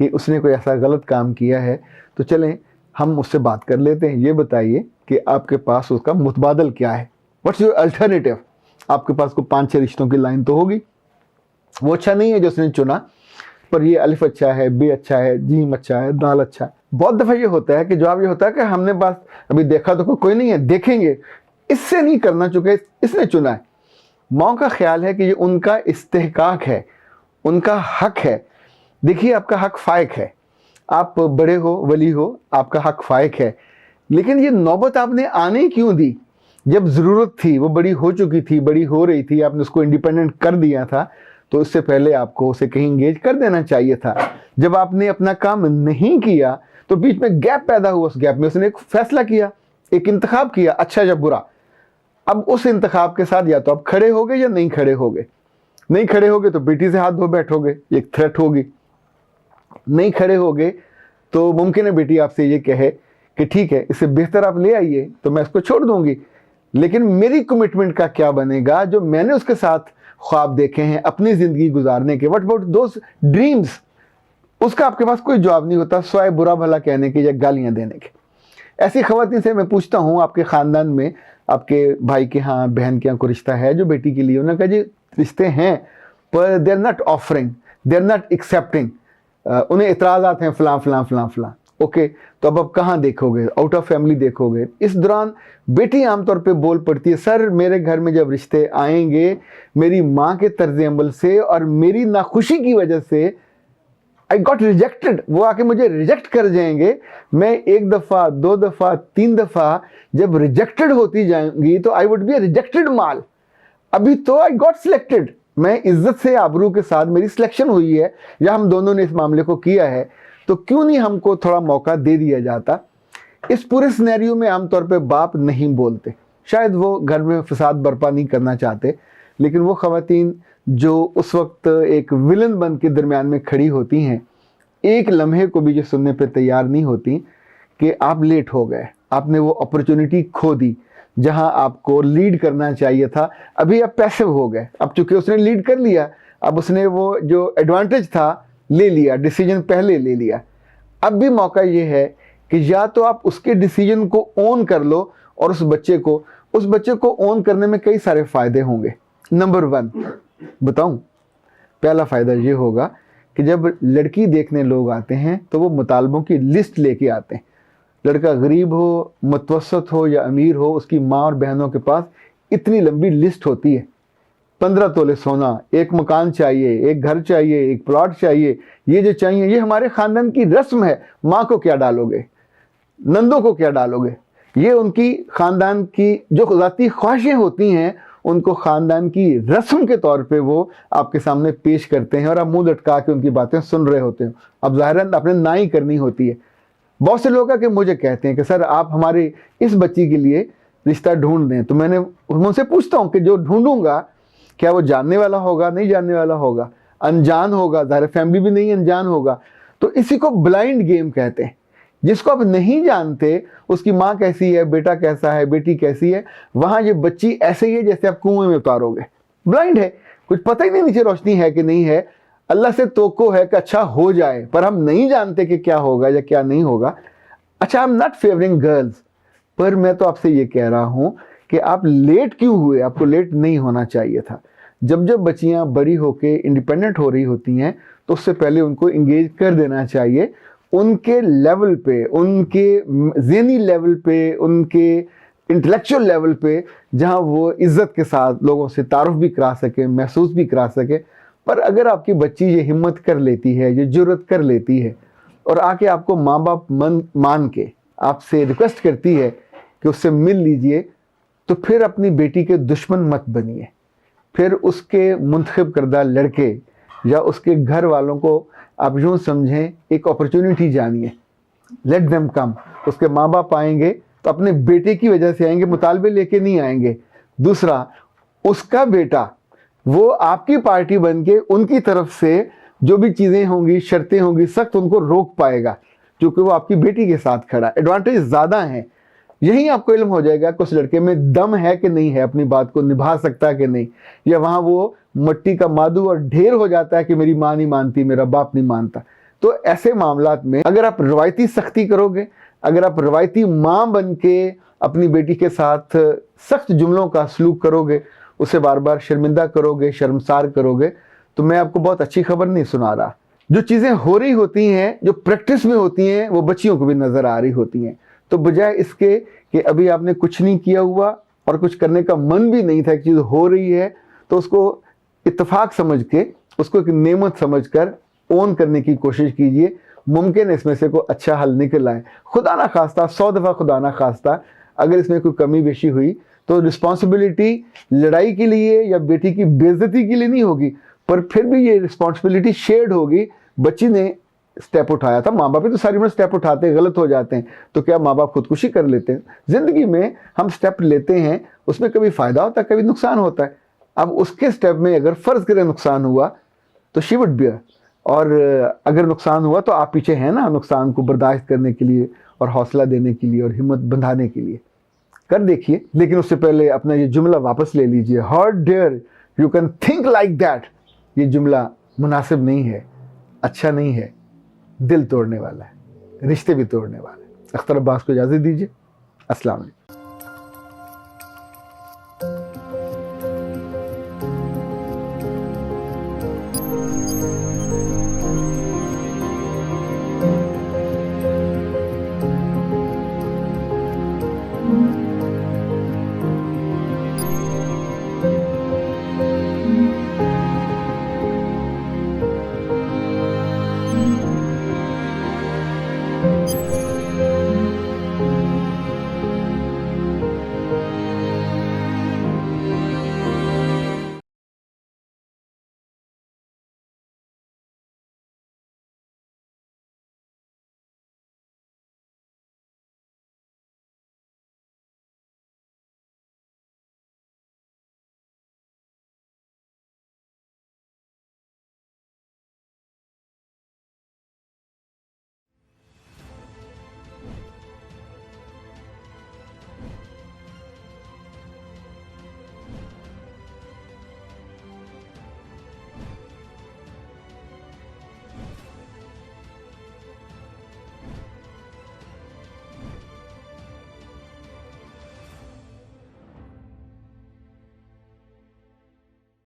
کہ اس نے کوئی ایسا غلط کام کیا ہے تو چلیں ہم اس سے بات کر لیتے ہیں. یہ بتائیے کہ آپ کے پاس اس کا متبادل کیا ہے, واٹس یور الٹرنیٹیو. آپ کے پاس کو 5-6 رشتوں کی لائن تو ہوگی. وہ اچھا نہیں ہے جو اس نے چنا, پر یہ الف اچھا ہے, بے اچھا ہے, جیم اچھا ہے, دال اچھا ہے. بہت دفعہ یہ ہوتا ہے کہ جواب یہ ہوتا ہے کہ ہم نے بس ابھی دیکھا تو کوئی نہیں ہے, دیکھیں گے, اس سے نہیں کرنا چکے, اس نے چنا ہے. ماؤں کا خیال ہے کہ یہ ان کا استحقاق ہے, ان کا حق ہے. دیکھیے آپ کا حق فائق ہے, آپ بڑے ہو, ولی ہو, آپ کا حق فائق ہے, لیکن یہ نوبت آپ نے آنے کیوں دی؟ جب ضرورت تھی, وہ بڑی ہو چکی تھی, بڑی ہو رہی تھی, آپ نے اس کو انڈیپینڈنٹ کر دیا تھا, تو اس سے پہلے آپ کو اسے کہیں انگیج کر دینا چاہیے تھا. جب آپ نے اپنا کام نہیں کیا تو بیچ میں گیپ پیدا ہوا, اس گیپ میں اس نے ایک فیصلہ کیا, ایک انتخاب کیا, اچھا یا برا. اب اس انتخاب کے ساتھ یا تو آپ کھڑے ہوگے یا نہیں کھڑے ہوگے. نہیں کھڑے ہوگے تو بیٹی سے ہاتھ دھو بیٹھو گے, ایک تھریٹ ہوگی. نہیں کھڑے ہوگے تو ممکن ہے بیٹی آپ سے یہ کہے کہ ٹھیک ہے, اس سے بہتر آپ لے آئیے تو میں اس کو چھوڑ دوں گی, لیکن میری کمٹمنٹ کا کیا بنے گا جو میں نے اس کے ساتھ خواب دیکھے ہیں اپنی زندگی گزارنے کے. What about those dreams? اس کا آپ کے پاس کوئی جواب نہیں ہوتا سوائے برا بھلا کہنے کے یا گالیاں دینے کے. ایسی خواتین سے میں پوچھتا ہوں, آپ کے خاندان میں, آپ کے بھائی کے ہاں, بہن کے ہاں کوئی رشتہ ہے جو بیٹی کے لیے؟ انہوں نے کہا جی رشتے ہیں, پر they are not offering, they are not accepting, انہیں اعتراضات ہیں فلاں فلاں فلاں فلاں. اوکے, تو اب آپ کہاں دیکھو گے؟ آؤٹ آف فیملی دیکھو گے. اس دوران بیٹی عام طور پہ بول پڑتی ہے, سر میرے گھر میں جب رشتے آئیں گے میری ماں کے طرز عمل سے اور میری ناخوشی کی وجہ سے I got rejected, وہ آ کے مجھے ریجیکٹ کر جائیں گے. میں 1 دفعہ 2 دفعہ 3 دفعہ جب ریجیکٹڈ ہوتی جائیں گی تو I would be a rejected مال. ابھی تو I got selected, میں عزت سے آبرو کے ساتھ میری سلیکشن ہوئی ہے, یا ہم دونوں نے اس معاملے کو کیا ہے, تو کیوں نہیں ہم کو تھوڑا موقع دے دیا جاتا. اس پورے سینیریو میں عام طور پہ باپ نہیں بولتے, شاید وہ گھر میں فساد برپا نہیں کرنا چاہتے, لیکن وہ خواتین جو اس وقت ایک ولن بن کے درمیان میں کھڑی ہوتی ہیں, ایک لمحے کو بھی جو سننے پہ تیار نہیں ہوتی کہ آپ لیٹ ہو گئے, آپ نے وہ اپرچونٹی کھو دی جہاں آپ کو لیڈ کرنا چاہیے تھا. ابھی آپ پیسو ہو گئے, اب چونکہ اس نے لیڈ کر لیا, اب اس نے وہ جو ایڈوانٹیج تھا لے لیا, ڈیسیجن پہلے لے لیا. اب بھی موقع یہ ہے کہ یا تو آپ اس کے ڈیسیجن کو اون کر لو, اور اس بچے کو اون کرنے میں کئی سارے فائدے ہوں گے. نمبر 1 بتاؤں, پہلا فائدہ یہ ہوگا کہ جب لڑکی دیکھنے لوگ آتے ہیں تو وہ مطالبوں کی لسٹ لے کے آتے ہیں. لڑکا غریب ہو, متوسط ہو یا امیر ہو, اس کی ماں اور بہنوں کے پاس اتنی لمبی لسٹ ہوتی ہے. 15 تولے سونا, ایک مکان چاہیے, ایک گھر چاہیے, ایک پلاٹ چاہیے, یہ جو چاہیے. یہ ہمارے خاندان کی رسم ہے. ماں کو کیا ڈالو گے, نندوں کو کیا ڈالو گے, یہ ان کی خاندان کی جو ذاتی خواہشیں ہوتی ہیں ان کو خاندان کی رسم کے طور پہ وہ آپ کے سامنے پیش کرتے ہیں, اور آپ منہ لٹکا کے ان کی باتیں سن رہے ہوتے ہیں. اب ظاہراً آپ نے نہ ہی کرنی ہوتی ہے. بہت سے لوگ کہ مجھے کہتے ہیں کہ سر آپ ہماری اس بچی کے لیے رشتہ ڈھونڈ دیں. تو میں ان سے پوچھتا ہوں کہ جو ڈھونڈوں گا کیا وہ جاننے والا ہوگا, نہیں جاننے والا ہوگا, انجان ہوگا؟ ظاہر فیملی بھی نہیں انجان ہوگا. تو اسی کو بلائنڈ گیم کہتے ہیں. جس کو آپ نہیں جانتے اس کی ماں کیسی ہے, بیٹا کیسا ہے, بیٹی کیسی ہے, وہاں یہ بچی ایسے ہی ہے جیسے آپ کنویں میں اتارو گے. بلائنڈ ہے, کچھ پتہ ہی نہیں نیچے روشنی ہے کہ نہیں ہے. اللہ سے توقع ہے کہ اچھا ہو جائے, پر ہم نہیں جانتے کہ کیا ہوگا یا کیا نہیں ہوگا. اچھا, I'm not favoring girls, پر میں تو آپ سے یہ کہہ رہا ہوں کہ آپ لیٹ کیوں ہوئے؟ آپ کو لیٹ نہیں ہونا چاہیے تھا. جب بچیاں بڑی ہو کے انڈیپینڈنٹ ہو رہی ہوتی ہیں تو اس سے پہلے ان کو انگیج کر دینا چاہیے, ان کے لیول پہ, ان کے ذہنی لیول پہ, ان کے انٹلیکچوئل لیول پہ, جہاں وہ عزت کے ساتھ لوگوں سے تعارف بھی کرا سکے, محسوس بھی کرا سکے. پر اگر آپ کی بچی یہ ہمت کر لیتی ہے, یہ جرت کر لیتی ہے, اور آ کے آپ کو ماں باپ مان کے آپ سے ریکویسٹ کرتی ہے کہ اس سے مل لیجئے, تو پھر اپنی بیٹی کے دشمن مت بنیے. پھر اس کے منتخب کردہ لڑکے یا اس کے گھر والوں کو آپ یوں سمجھیں ایک اپرچونٹی جانیے. Let them come. اس کے ماں باپ آئیں گے تو اپنے بیٹے کی وجہ سے آئیں گے, مطالبے لے کے نہیں آئیں گے. دوسرا, اس کا بیٹا وہ آپ کی پارٹی بن کے ان کی طرف سے جو بھی چیزیں ہوں گی, شرطیں ہوں گی, سخت ان کو روک پائے گا, کیونکہ وہ آپ کی بیٹی کے ساتھ کھڑا. ایڈوانٹیج زیادہ ہیں. یہی آپ کو علم ہو جائے گا کہ اس لڑکے میں دم ہے کہ نہیں ہے, اپنی بات کو نبھا سکتا ہے کہ نہیں, یا وہاں وہ مٹی کا مادو اور ڈھیر ہو جاتا ہے کہ میری ماں نہیں مانتی, میرا باپ نہیں مانتا. تو ایسے معاملات میں اگر آپ روایتی سختی کروگے, اگر آپ روایتی ماں بن کے اپنی بیٹی کے ساتھ سخت جملوں کا سلوک کرو گے, اسے بار بار شرمندہ کرو گے, شرمسار کرو گے, تو میں آپ کو بہت اچھی خبر نہیں سنا رہا. جو چیزیں ہو رہی ہوتی ہیں, جو پریکٹس میں ہوتی ہیں, وہ بچیوں کو بھی نظر آ رہی ہوتی ہیں. تو بجائے اس کے کہ ابھی آپ نے کچھ نہیں کیا ہوا اور کچھ کرنے کا من بھی نہیں تھا, ایک چیز ہو رہی ہے تو اس کو اتفاق سمجھ کے, اس کو ایک نعمت سمجھ کر اون کرنے کی کوشش کیجئے. ممکن ہے اس میں سے کوئی اچھا حل نکل آئے. خدا نہ خواستہ, 100 دفعہ خدا نہ خواستہ اگر اس میں کوئی کمی بیشی ہوئی تو رسپانسبلٹی لڑائی کے لیے یا بیٹی کی بے عزتی کے لیے نہیں ہوگی, پر پھر بھی یہ رسپانسبلٹی شیئرڈ ہوگی. بچی نے سٹیپ اٹھایا تھا, ماں باپ بھی تو ساری عمر سٹیپ اٹھاتے ہیں, غلط ہو جاتے ہیں, تو کیا ماں باپ خودکشی کر لیتے ہیں؟ زندگی میں ہم سٹیپ لیتے ہیں, اس میں کبھی فائدہ ہوتا ہے, کبھی نقصان ہوتا ہے. اب اس کے سٹیپ میں اگر فرض کرے نقصان ہوا تو شی وڈ بیئر, اور اگر نقصان ہوا تو آپ پیچھے ہیں نا نقصان کو برداشت کرنے کے لیے اور حوصلہ دینے کے لیے اور ہمت بندھانے کے لیے. کر دیکھیے, لیکن اس سے پہلے اپنا یہ جملہ واپس لے لیجئے, how dare you can think like that. یہ جملہ مناسب نہیں ہے, اچھا نہیں ہے, دل توڑنے والا ہے, رشتے بھی توڑنے والا ہے. اختر عباس کو اجازت دیجیے. السلام علیکم.